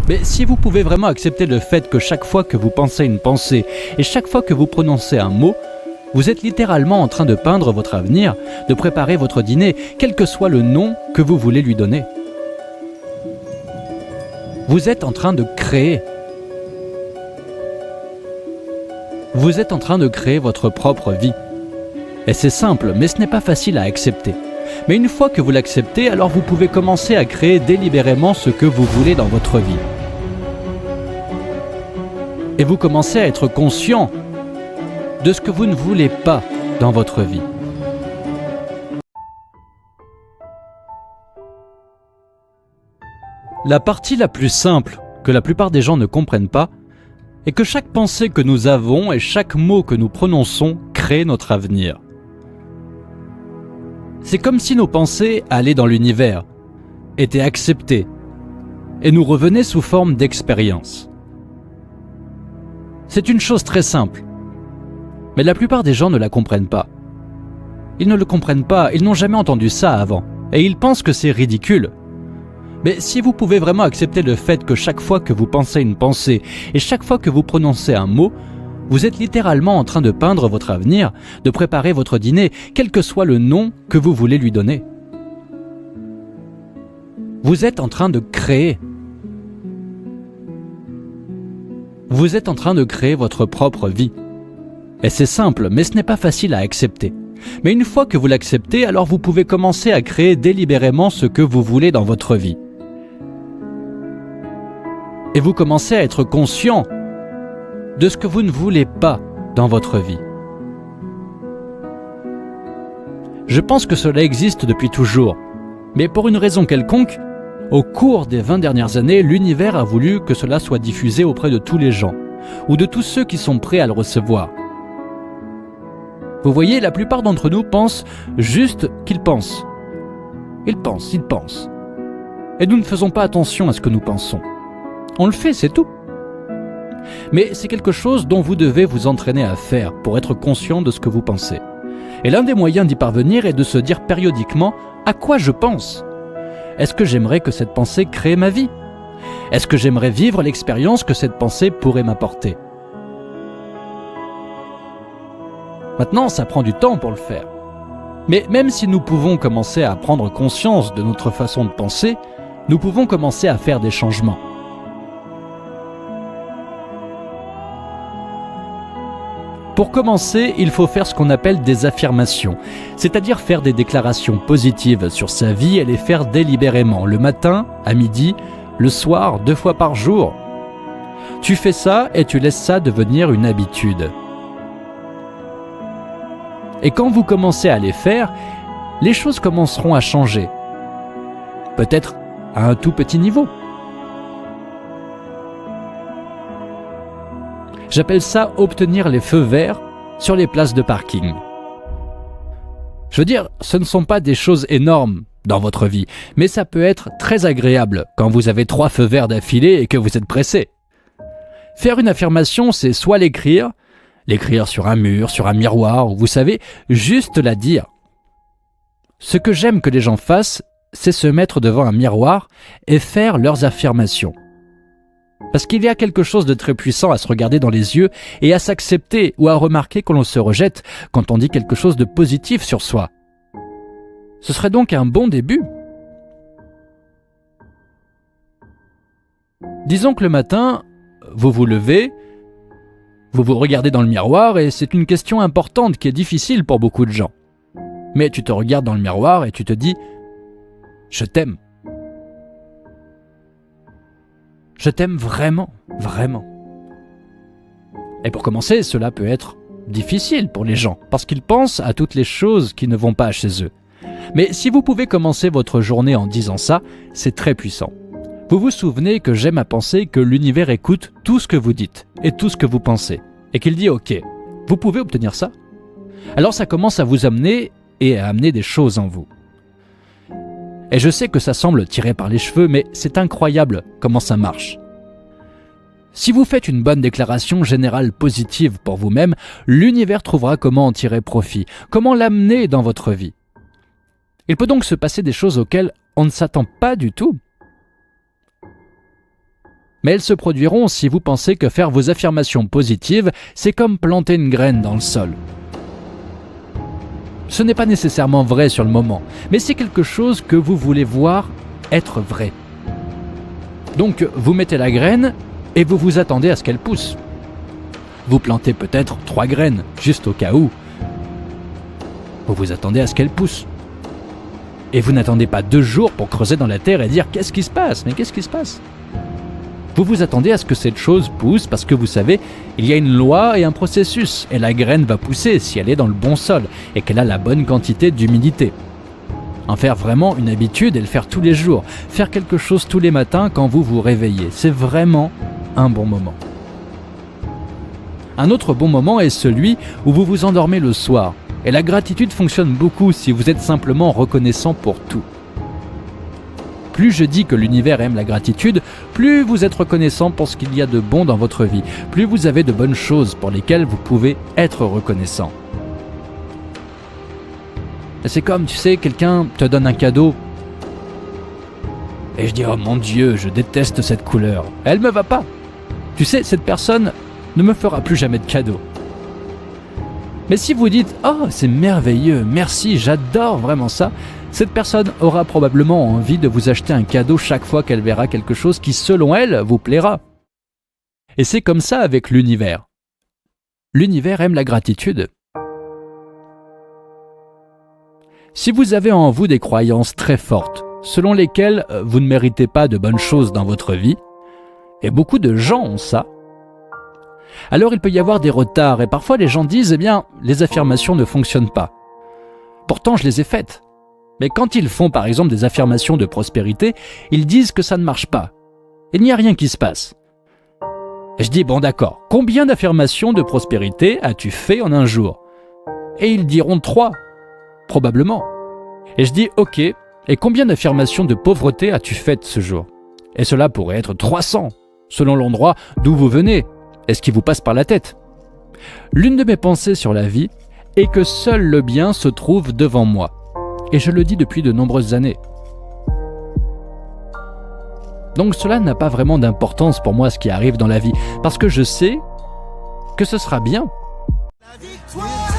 Mais si vous pouvez vraiment accepter le fait que chaque fois que vous pensez une pensée et chaque fois que vous prononcez un mot, vous êtes littéralement en train de peindre votre avenir, de préparer votre dîner, quel que soit le nom que vous voulez lui donner. Vous êtes en train de créer. Vous êtes en train de créer votre propre vie. Et c'est simple, mais ce n'est pas facile à accepter. Mais une fois que vous l'acceptez, alors vous pouvez commencer à créer délibérément ce que vous voulez dans votre vie. Et vous commencez à être conscient de ce que vous ne voulez pas dans votre vie. La partie la plus simple, que la plupart des gens ne comprennent pas, est que chaque pensée que nous avons et chaque mot que nous prononçons crée notre avenir. C'est comme si nos pensées allaient dans l'univers, étaient acceptées, et nous revenaient sous forme d'expérience. C'est une chose très simple, mais la plupart des gens ne la comprennent pas. Ils ne le comprennent pas, ils n'ont jamais entendu ça avant, et ils pensent que c'est ridicule. Mais si vous pouvez vraiment accepter le fait que chaque fois que vous pensez une pensée et chaque fois que vous prononcez un mot, vous êtes littéralement en train de peindre votre avenir, de préparer votre dîner, quel que soit le nom que vous voulez lui donner. Vous êtes en train de créer. Vous êtes en train de créer votre propre vie. Et c'est simple, mais ce n'est pas facile à accepter. Mais une fois que vous l'acceptez, alors vous pouvez commencer à créer délibérément ce que vous voulez dans votre vie. Et vous commencez à être conscient de ce que vous ne voulez pas dans votre vie. Je pense que cela existe depuis toujours, mais pour une raison quelconque, au cours des 20 dernières années, l'univers a voulu que cela soit diffusé auprès de tous les gens, ou de tous ceux qui sont prêts à le recevoir. Vous voyez, la plupart d'entre nous pensent juste qu'ils pensent. Ils pensent. Et nous ne faisons pas attention à ce que nous pensons. On le fait, c'est tout. Mais c'est quelque chose dont vous devez vous entraîner à faire pour être conscient de ce que vous pensez. Et l'un des moyens d'y parvenir est de se dire périodiquement à quoi je pense. Est-ce que j'aimerais que cette pensée crée ma vie? Est-ce que j'aimerais vivre l'expérience que cette pensée pourrait m'apporter? Maintenant, ça prend du temps pour le faire. Mais même si nous pouvons commencer à prendre conscience de notre façon de penser, nous pouvons commencer à faire des changements. Pour commencer, il faut faire ce qu'on appelle des affirmations, c'est-à-dire faire des déclarations positives sur sa vie et les faire délibérément, le matin, à midi, le soir, 2 fois par jour. Tu fais ça et tu laisses ça devenir une habitude. Et quand vous commencez à les faire, les choses commenceront à changer. Peut-être à un tout petit niveau. J'appelle ça obtenir les feux verts sur les places de parking. Je veux dire, ce ne sont pas des choses énormes dans votre vie, mais ça peut être très agréable quand vous avez 3 feux verts d'affilée et que vous êtes pressé. Faire une affirmation, c'est soit l'écrire sur un mur, sur un miroir, ou vous savez, juste la dire. Ce que j'aime que les gens fassent, c'est se mettre devant un miroir et faire leurs affirmations. Parce qu'il y a quelque chose de très puissant à se regarder dans les yeux et à s'accepter ou à remarquer quand l'on se rejette, quand on dit quelque chose de positif sur soi. Ce serait donc un bon début. Disons que le matin, vous vous levez, vous vous regardez dans le miroir et c'est une question importante qui est difficile pour beaucoup de gens. Mais tu te regardes dans le miroir et tu te dis « Je t'aime ». Je t'aime vraiment, vraiment. Et pour commencer, cela peut être difficile pour les gens, parce qu'ils pensent à toutes les choses qui ne vont pas chez eux. Mais si vous pouvez commencer votre journée en disant ça, c'est très puissant. Vous vous souvenez que j'aime à penser que l'univers écoute tout ce que vous dites et tout ce que vous pensez, et qu'il dit « Ok, vous pouvez obtenir ça ?» Alors ça commence à vous amener et à amener des choses en vous. Et je sais que ça semble tiré par les cheveux, mais c'est incroyable comment ça marche. Si vous faites une bonne déclaration générale positive pour vous-même, l'univers trouvera comment en tirer profit, comment l'amener dans votre vie. Il peut donc se passer des choses auxquelles on ne s'attend pas du tout. Mais elles se produiront si vous pensez que faire vos affirmations positives, c'est comme planter une graine dans le sol. Ce n'est pas nécessairement vrai sur le moment, mais c'est quelque chose que vous voulez voir être vrai. Donc vous mettez la graine et vous vous attendez à ce qu'elle pousse. Vous plantez peut-être 3 graines, juste au cas où. Vous vous attendez à ce qu'elle pousse. Et vous n'attendez pas 2 jours pour creuser dans la terre et dire « Qu'est-ce qui se passe ? Mais qu'est-ce qui se passe ?» Vous vous attendez à ce que cette chose pousse parce que vous savez, il y a une loi et un processus, et la graine va pousser si elle est dans le bon sol et qu'elle a la bonne quantité d'humidité. En faire vraiment une habitude et le faire tous les jours, faire quelque chose tous les matins quand vous vous réveillez, c'est vraiment un bon moment. Un autre bon moment est celui où vous vous endormez le soir, et la gratitude fonctionne beaucoup si vous êtes simplement reconnaissant pour tout. Plus je dis que l'univers aime la gratitude, plus vous êtes reconnaissant pour ce qu'il y a de bon dans votre vie, plus vous avez de bonnes choses pour lesquelles vous pouvez être reconnaissant. C'est comme, tu sais, quelqu'un te donne un cadeau et je dis « Oh mon Dieu, je déteste cette couleur, elle me va pas !» Tu sais, cette personne ne me fera plus jamais de cadeau. Mais si vous dites « Oh, c'est merveilleux, merci, j'adore vraiment ça !» cette personne aura probablement envie de vous acheter un cadeau chaque fois qu'elle verra quelque chose qui, selon elle, vous plaira. Et c'est comme ça avec l'univers. L'univers aime la gratitude. Si vous avez en vous des croyances très fortes, selon lesquelles vous ne méritez pas de bonnes choses dans votre vie, et beaucoup de gens ont ça, alors il peut y avoir des retards, et parfois les gens disent « Eh bien, les affirmations ne fonctionnent pas. Pourtant, je les ai faites. » Mais quand ils font par exemple des affirmations de prospérité, ils disent que ça ne marche pas. Il n'y a rien qui se passe. Et je dis, bon d'accord, combien d'affirmations de prospérité as-tu fait en un jour? Et ils diront 3, probablement. Et je dis, ok, et combien d'affirmations de pauvreté as-tu faites ce jour? Et cela pourrait être 300, selon l'endroit d'où vous venez, et ce qui vous passe par la tête. L'une de mes pensées sur la vie est que seul le bien se trouve devant moi. Et je le dis depuis de nombreuses années. Donc cela n'a pas vraiment d'importance pour moi ce qui arrive dans la vie, parce que je sais que ce sera bien. La victoire,